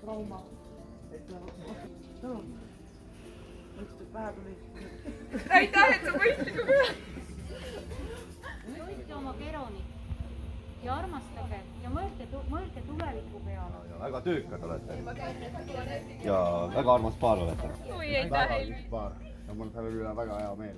trauma. Pähe tuli. Aitäh, et sa mõistliku peale. Hoidke oma keronit ja armastage ja mõelge tuleviku peale. Väga töökad olete. Ja väga armas paar olete. Oi, aitäh, Helmi. Ja mul selle üle väga hea meel.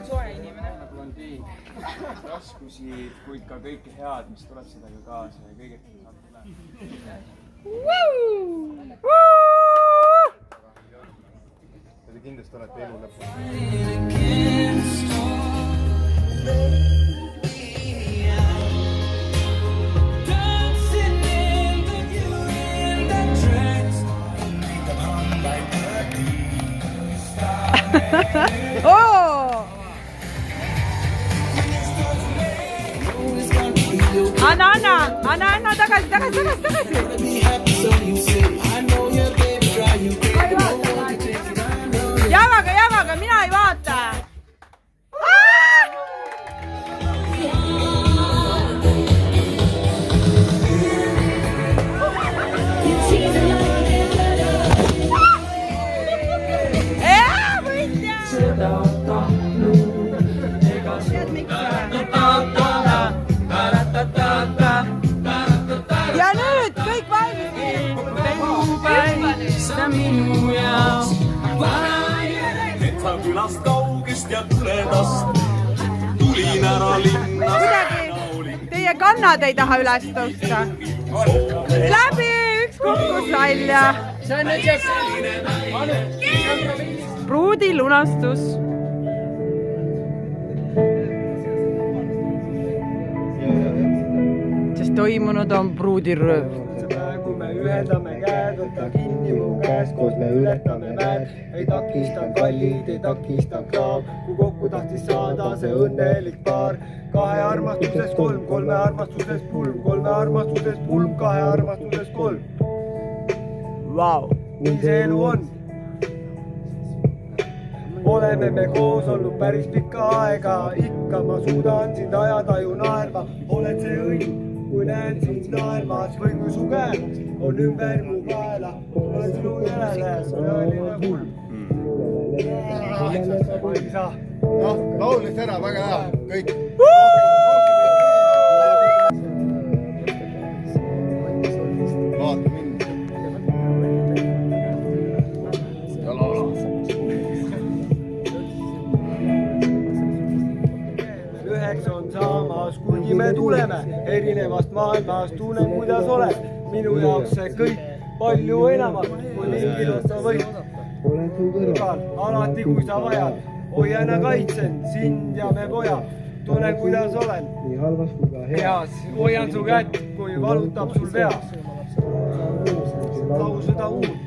Soe inimene. Raskusi, kuid ka kõike head, mis tuleb sellega kaasa ja kõigest saab tulema. Te kindlasti olete elu lõpus. Anna tagasi. Jäävaga, mina ei vaata. Ja nüüd kõik valmis. Minu jaoks. Et sa külast kaugest ja tuledast tulin ära linnast. Kuidagi teie kannad ei taha üles tõusta. Läbi, üks kukkus välja. See on nüüd pruudi lunastus. Sest toimunud on pruudirööv. Kui me ühendame käed, võta kinni mu käes, koos me ületame mäed. Ei takista kallid, ei takista kraav, kui kokku tahtis saada see õnnelik paar. Kahe armastuses kolm, kolme armastuses pulm, kolme armastuses pulm, kahe armastuses kolm. Vau. Nii see elu on. Oleme me koos olnud päris pikka aega, ikka ma suudan sind ajada ju naerma. Oled see õnn, kui näen sind naermas või kui su käed on ümber mu kaela. Olen sinu järele, sõnaline hulm. Ma ei saa. Noh, laulis ära, väga hea, kõik. Vaata mind. Ja laula. Üheks on saamas, kuigi me tuleme erinevast maailmast, tunnen kuidas oled. Minu jaoks see kõik palju enamat, kui mingil sa võid. Olen su kõrval, alati kui sa vajad. Hoian ja kaitsen sind ja me pojad. Tunnen kuidas olen, nii halvas kui ka heas. Hoian su kätt, kui valutab sul peas. Lauseda uut.